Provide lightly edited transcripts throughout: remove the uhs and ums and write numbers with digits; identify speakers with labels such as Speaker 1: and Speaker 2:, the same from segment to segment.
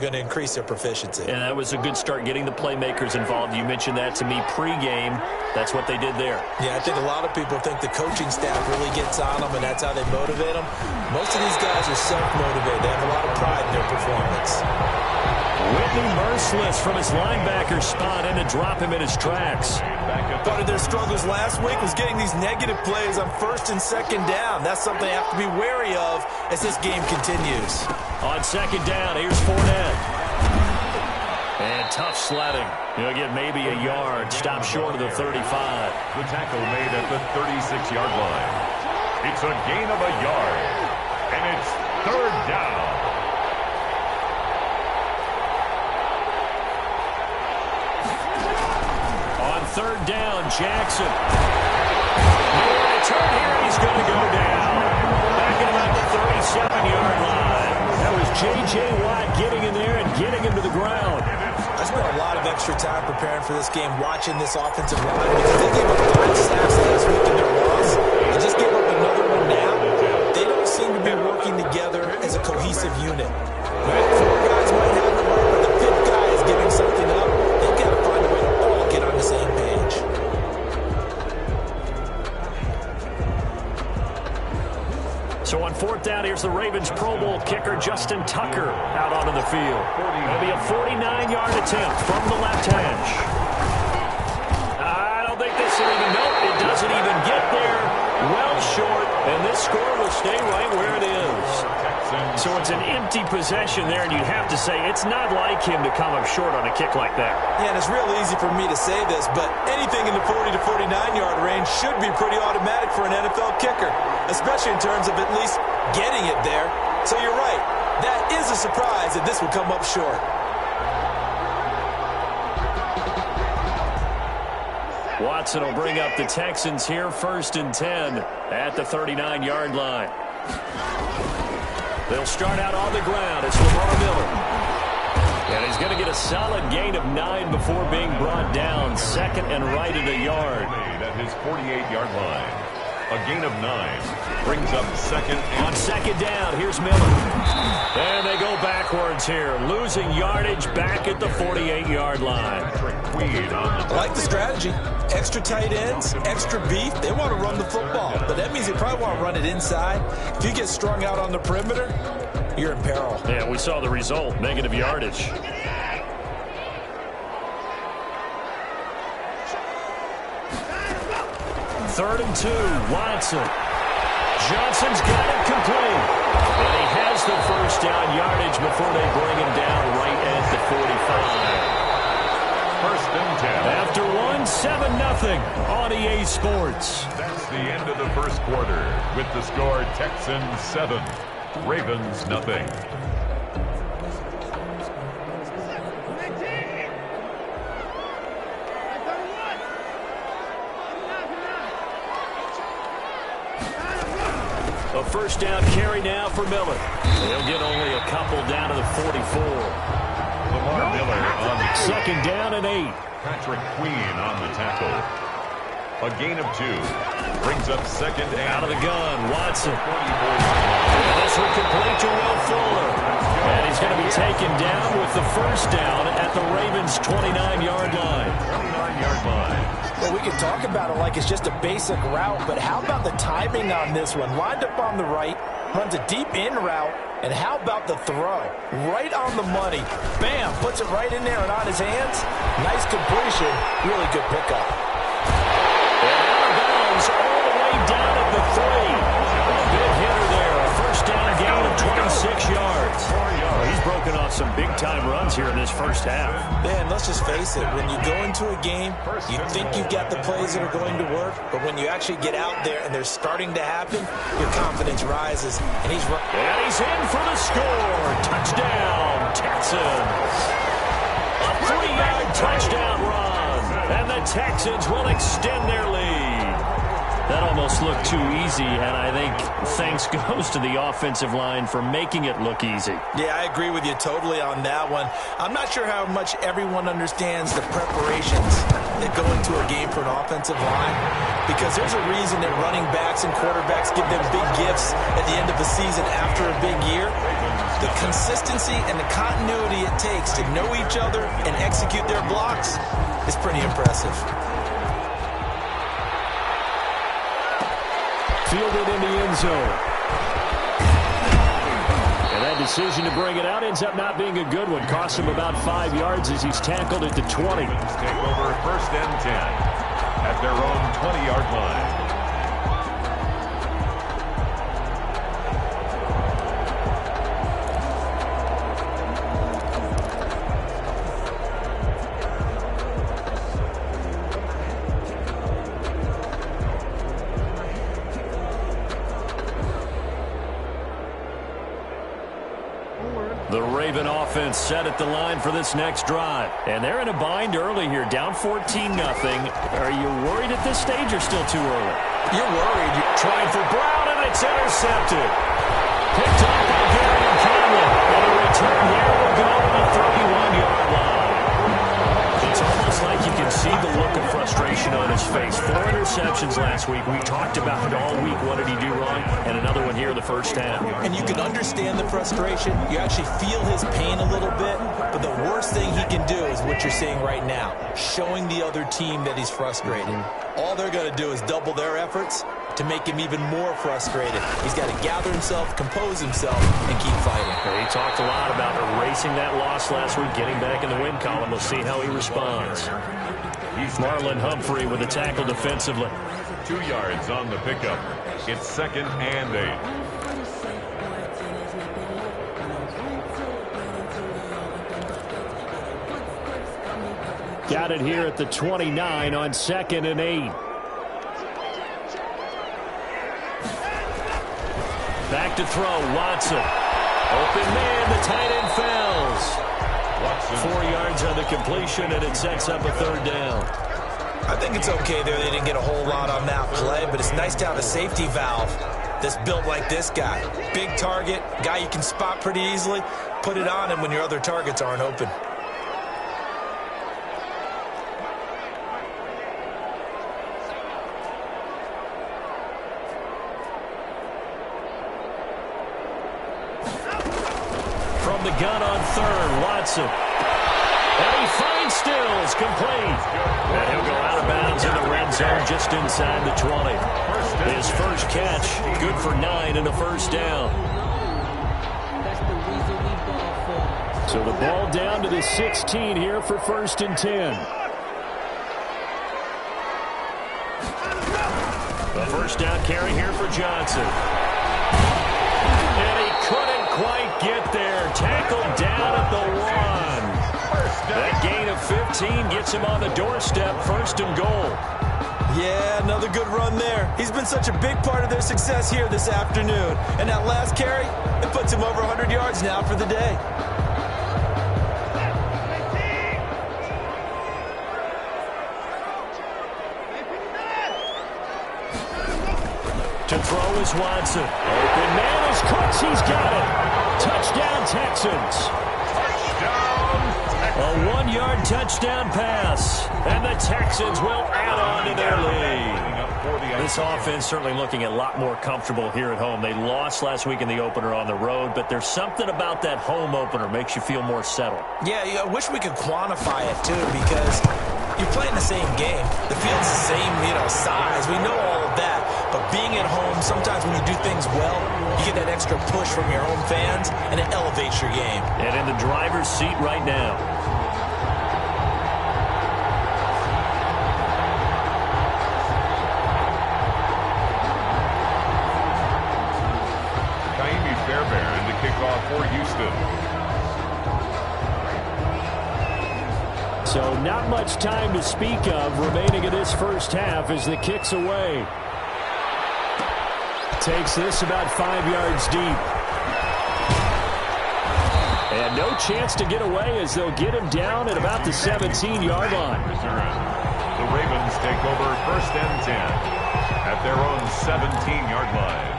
Speaker 1: going to increase their proficiency.
Speaker 2: And that was a good start getting the playmakers involved. You mentioned that to me pregame. That's what they did there.
Speaker 1: Yeah, I think a lot of people think the coaching staff really gets on them, and that's how they motivate them. Most of these guys are self-motivated. They have a lot of pride in their performance.
Speaker 2: Whitney merciless from his linebacker spot and to drop him in his tracks.
Speaker 1: Part of their struggles last week was getting these negative plays on first and second down. That's something they have to be wary of as this game continues.
Speaker 2: On second down, here's Fournette. And tough sledding. He'll get maybe a yard. Stop short of the 35.
Speaker 3: The tackle made at the 36-yard line. It's a gain of a yard. And it's third down.
Speaker 2: On third down, Jackson. Nowhere to turn here. He's going to go down. Back at about the 37-yard line. That was J.J. Watt getting in there and getting him to the ground.
Speaker 1: I spent a lot of extra time preparing for this game, watching this offensive line, because they gave up 5 sacks last week in their loss. They just gave up another one now. They don't seem to be working together as a cohesive unit. 4 guys might have it right, but the 5th guy is giving something up. They've got to find a way to all get on the same page.
Speaker 2: So on fourth down, here's the Ravens Pro Bowl kicker, Justin Tucker, out onto the field. It'll be a 49-yard attempt from the left hash. I don't think this will even, nope, it doesn't even get there. Well short, and this score will stay right where it is. So it's an empty possession there, and you have to say it's not like him to come up short on a kick like that.
Speaker 1: Yeah, and it's real easy for me to say this, but anything in the 40 to 49-yard range should be pretty automatic for an NFL kicker, especially in terms of at least getting it there. So you're right. That is a surprise that this will come up short.
Speaker 2: Watson will bring up the Texans here, 1st and 10 at the 39-yard line. They'll start out on the ground. It's Lamar Miller. And he's going to get a solid gain of 9 before being brought down. 2nd and right at a yard.
Speaker 3: At his 48-yard line. A gain of 9 brings up 2nd.
Speaker 2: On 2nd down, here's Miller. And they go backwards here. Losing yardage back at the 48-yard line.
Speaker 1: I like the strategy. Extra tight ends, extra beef. They want to run the football, but that means they probably want to run it inside. If you get strung out on the perimeter, you're in peril.
Speaker 2: Yeah, we saw the result, negative yardage. Third and 2, Watson. Johnson's got it complete. And he has the first down yardage before they bring him down right at the 45.
Speaker 3: 1st and 10.
Speaker 2: After 1-7-0 on EA Sports.
Speaker 3: That's the end of the first quarter with the score Texans 7, Ravens nothing.
Speaker 2: A first down carry now for Miller. He'll get only a couple down to the 44.
Speaker 3: Lamar Miller on the
Speaker 2: 2nd down and 8.
Speaker 3: Patrick Queen on the tackle. A gain of 2 brings up 2nd and
Speaker 2: out of the gun. Watson. This will complete to Will Fuller. And he's going to be taken down with the first down at the Ravens' 29-yard line.
Speaker 3: 29-yard line.
Speaker 1: Well, we can talk about it like it's just a basic route, but how about the timing on this one? Lined up on the right, runs a deep in route, and how about the throw? Right on the money. Bam, puts it right in there and on his hands. Nice completion, really good pickup.
Speaker 2: And out of bounds all the way down at the 3. A big hitter there, a first down gain of 26 yards. He's broken off some big-time runs here in this first half.
Speaker 1: Man, let's just face it. When you go into a game, you think you've got the plays that are going to work, but when you actually get out there and they're starting to happen, your confidence rises. And he's
Speaker 2: in for the score. Touchdown, Texans. A 3-yard touchdown run. And the Texans will extend their lead. That almost looked too easy, and I think thanks goes to the offensive line for making it look easy.
Speaker 1: Yeah, I agree with you totally on that one. I'm not sure how much everyone understands the preparations that go into a game for an offensive line? Because there's a reason that running backs and quarterbacks give them big gifts at the end of the season after a big year. The consistency and the continuity it takes to know each other and execute their blocks is pretty impressive.
Speaker 2: Fielded in the end zone. And that decision to bring it out ends up not being a good one. Costs him about 5 yards as he's tackled at the 20.
Speaker 3: Take over 1st and 10 at their own 20-yard line.
Speaker 2: The Raven offense set at the line for this next drive. And they're in a bind early here, down 14-0. Are you worried at this stage or still too early?
Speaker 1: You're worried.
Speaker 2: Trying for Brown, and it's intercepted. Picked up by Gary Cameron. And a return here will go to the 31-yard line. It's almost like you can see the look of frustration on his face. 4 interceptions last week. We talked about it all week. What did he do wrong? And another one here in the first half.
Speaker 1: And you can understand the frustration. You actually feel his pain a little bit. But the worst thing he can do is what you're seeing right now, showing the other team that he's frustrated. All they're going to do is double their efforts to make him even more frustrated. He's got to gather himself, compose himself, and keep fighting.
Speaker 2: He talked a lot about erasing that loss last week, getting back in the win column. We'll see how he responds. Marlon Humphrey with a tackle defensively.
Speaker 3: 2 yards on the pickup. It's 2nd and 8.
Speaker 2: Got it here at the 29 on 2nd and 8. Back to throw, Watson. Open man, the tight end fails. 4 yards on the completion, and it sets up a 3rd down.
Speaker 1: I think it's okay there. They didn't get a whole lot on that play, but it's nice to have a safety valve that's built like this guy. Big target, guy you can spot pretty easily. Put it on him when your other targets aren't open.
Speaker 2: From the gun on 3rd, Watson. And he finds Stills, complete. And he'll go out of bounds in the red zone just inside the 20. His first catch, good for 9 and a 1st down. So the ball down to the 16 here for 1st and 10. The 1st down carry here for Johnson. And he couldn't quite get there. Tackled down at the 1. That gain of 15 gets him on the doorstep, 1st and goal.
Speaker 1: Yeah, another good run there. He's been such a big part of their success here this afternoon. And that last carry, it puts him over 100 yards now for the day.
Speaker 2: To throw is Watson. Open man is Cooks. He's got it. Touchdown, Texans. A 1-yard touchdown pass. And the Texans will add on to their lead. This offense certainly looking a lot more comfortable here at home. They lost last week in the opener on the road, but there's something about that home opener makes you feel more settled.
Speaker 1: Yeah, I wish we could quantify it, too, because you're playing the same game. The field's the same, size. We know all of that. But being at home, sometimes when you do things well, you get that extra push from your home fans, and it elevates your game.
Speaker 2: And in the driver's seat right now.
Speaker 3: Fairbairn to kick off for Houston.
Speaker 2: So not much time to speak of remaining in this first half as the kick's away. Takes this about 5 yards deep. And no chance to get away as they'll get him down at about the 17-yard line.
Speaker 3: The Ravens take over 1st and 10 at their own 17-yard line.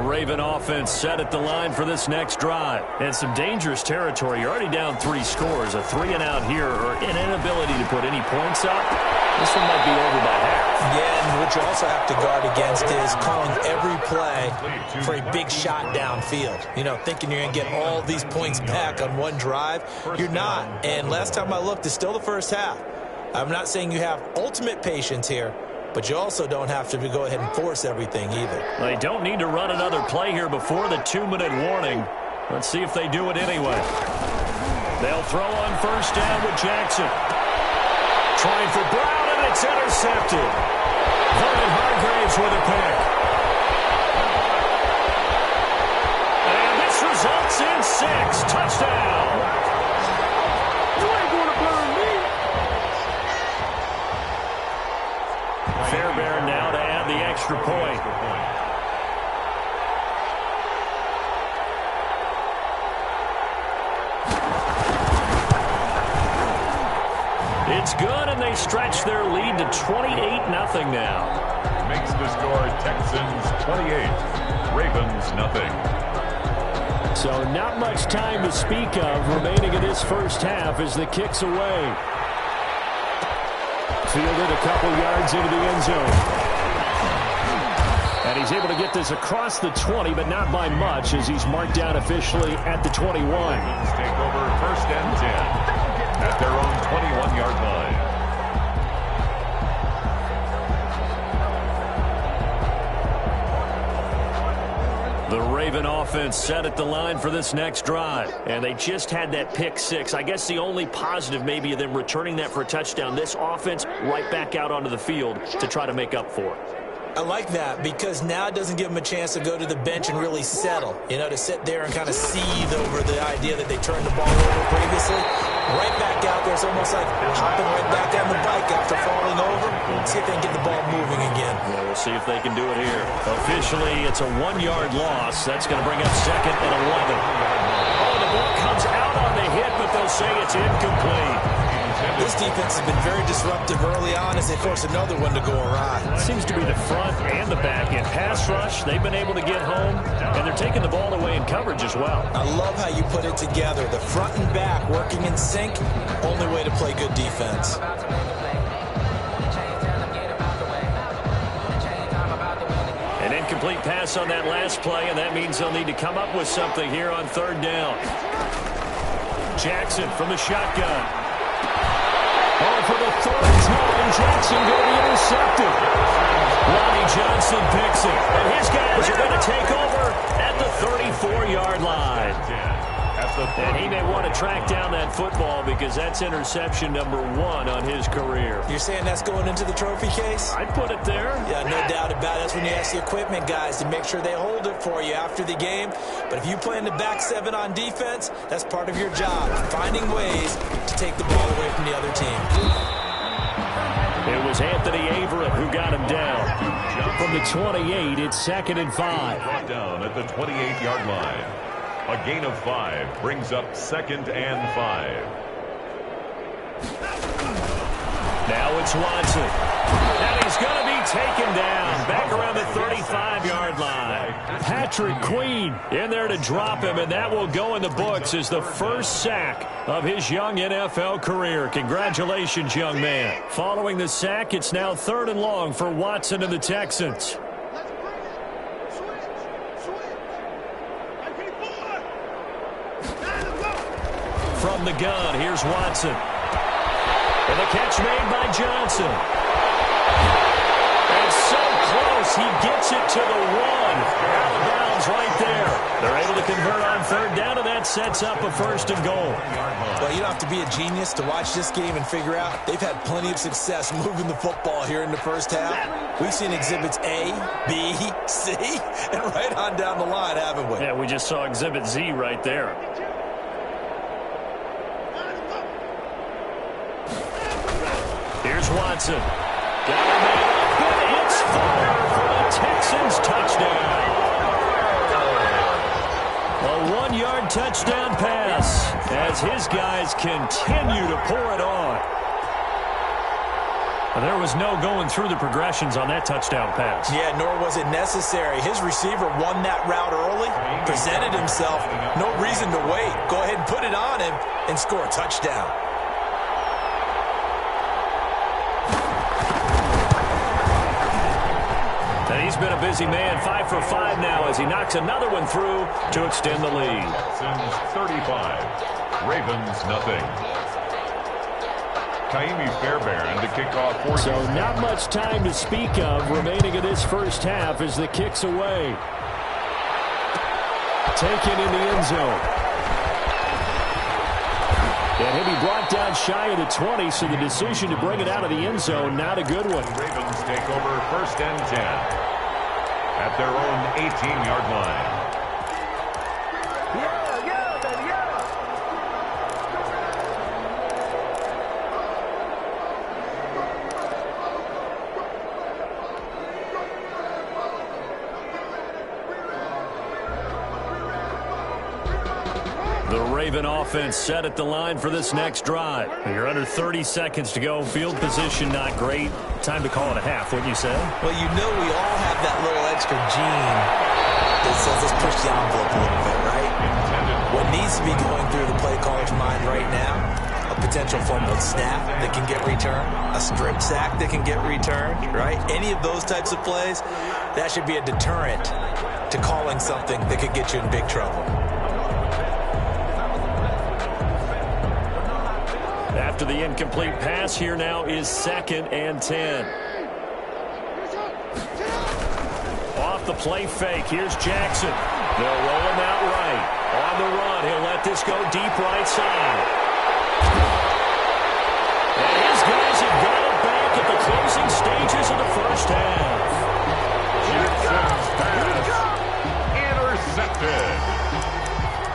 Speaker 2: Raven offense set at the line for this next drive. And some dangerous territory. You're already down 3 scores. A 3-and-out here or an inability to put any points up. This one might be over by half.
Speaker 1: Yeah, and what you also have to guard against is calling every play for a big shot downfield. You know, thinking you're going to get all these points back on one drive. You're not. And last time I looked, it's still the first half. I'm not saying you have ultimate patience here, but you also don't have to go ahead and force everything either.
Speaker 2: They don't need to run another play here before the 2-minute warning. Let's see if they do it anyway. They'll throw on first down with Jackson. Trying for Brown, and it's intercepted. Vernon Hargraves with a pick. And this results in 6. Touchdown.
Speaker 4: You ain't going to burn me.
Speaker 2: Fairbairn now to add the extra point. It's good, and they stretch their lead to 28-0 now.
Speaker 3: Makes the score Texans 28, Ravens nothing.
Speaker 2: So not much time to speak of remaining in this first half as the kick's away. Fielded a couple yards into the end zone. And he's able to get this across the 20, but not by much as he's marked down officially at the 21.
Speaker 3: Ravens take over first and 10 at their own 21-yard line.
Speaker 2: The Raven offense set at the line for this next drive. And they just had that pick 6. I guess the only positive maybe of them returning that for a touchdown. This offense right back out onto the field to try to make up for it.
Speaker 1: I like that because now it doesn't give them a chance to go to the bench and really settle, you know, to sit there and kind of seethe over the idea that they turned the ball over previously. Right back out there, it's almost like hopping right back on the bike after falling over. See if they can get the ball moving again.
Speaker 2: Yeah, we'll see if they can do it here. Officially, it's a 1-yard loss. That's going to bring up second and 11. Oh, the ball comes out on the hit, but they'll say it's incomplete.
Speaker 1: This defense has been very disruptive early on as they force another one to go awry.
Speaker 2: It seems to be the front and the back end. Pass rush, they've been able to get home, and they're taking the ball away in coverage as well.
Speaker 1: I love how you put it together. The front and back working in sync, only way to play good defense.
Speaker 2: An incomplete pass on that last play, and that means they'll need to come up with something here on third down. Jackson from the shotgun. Oh, for the third time, Jackson going to be intercepted. Lonnie Johnson picks it, and his guys are going to take over at the 34-yard line. And he may want to track down that football because that's interception number 1 on his career.
Speaker 1: You're saying that's going into the trophy case?
Speaker 2: I'd put it there.
Speaker 1: Yeah, no doubt about it. That's when you ask the equipment guys to make sure they hold it for you after the game. But if you play in the back 7 on defense, that's part of your job, finding ways to take the ball away from the other team.
Speaker 2: It was Anthony Averett who got him down. From the 28, it's 2nd and 5.
Speaker 3: Brought down at the 28-yard line. A gain of 5 brings up 2nd and 5.
Speaker 2: Now it's Watson. And he's going to be taken down back around the 35-yard line. Patrick Queen in there to drop him, and that will go in the books as the first sack of his young NFL career. Congratulations, young man. Following the sack, it's now 3rd and long for Watson and the Texans. From the gun, here's Watson. And the catch made by Johnson. And so close, he gets it to the 1. Out of bounds right there. They're able to convert on third down, and that sets up a 1st and goal.
Speaker 1: Well, you don't have to be a genius to watch this game and figure out they've had plenty of success moving the football here in the first half. We've seen exhibits A, B, C, and right on down the line, haven't we?
Speaker 2: Yeah, we just saw exhibit Z right there. Here's Watson. Got him made up, and it's far for the Texans touchdown. A 1-yard touchdown pass as his guys continue to pour it on. There was no going through the progressions on that touchdown pass.
Speaker 1: Yeah, nor was it necessary. His receiver won that route early, presented himself. No reason to wait. Go ahead and put it on him and score a touchdown.
Speaker 2: And he's been a busy man, 5 for 5 now as he knocks another one through to extend the lead.
Speaker 3: Texans 35, Ravens nothing. Kaimi Fairbairn to kick off for
Speaker 2: So not much time to speak of remaining in this first half as the kick's away. Taken in the end zone. And he'll be brought down shy of the 20, so the decision to bring it out of the end zone, not a good one.
Speaker 3: Ravens take over 1st and 10 at their own 18-yard line.
Speaker 2: The Raven offense set at the line for this next drive. You're under 30 seconds to go. Field position not great. Time to call it a half, wouldn't you say?
Speaker 1: Well, you know we all have that little extra gene that says let's push the envelope a little bit, right? What needs to be going through the play caller's mind right now, a potential fumbled snap that can get returned, a strip sack that can get returned, right? Any of those types of plays, that should be a deterrent to calling something that could get you in big trouble.
Speaker 2: After the incomplete pass, here now is 2nd and 10. Off the play fake, here's Jackson. They'll roll him out right. On the run, he'll let this go deep right side. And his guys have got it back at the closing stages of the first half.
Speaker 3: Jackson's pass intercepted.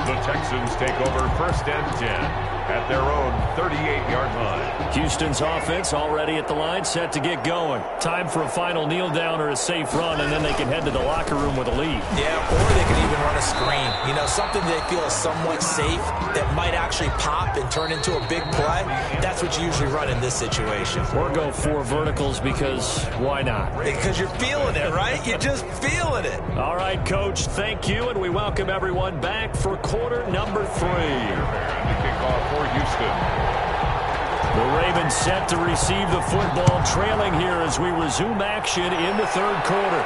Speaker 3: The Texans take over 1st and 10 at their own 38-yard line.
Speaker 2: Houston's offense already at the line, set to get going. Time for a final kneel down or a safe run, and then they can head to the locker room with a lead.
Speaker 1: Yeah, or they can even run a screen. You know, something they feel is somewhat safe that might actually pop and turn into a big play. That's what you usually run in this situation.
Speaker 2: Or go 4 verticals because why not?
Speaker 1: Because you're feeling it, right? You're just feeling it.
Speaker 2: All right, Coach, thank you, and we welcome everyone back for quarter number 3.
Speaker 3: To kick off for Houston.
Speaker 2: The Ravens set to receive the football, trailing here as we resume action in the 3rd quarter.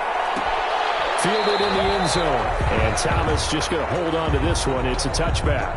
Speaker 2: Fielded in the end zone, and Thomas just going to hold on to this one. It's a touchback.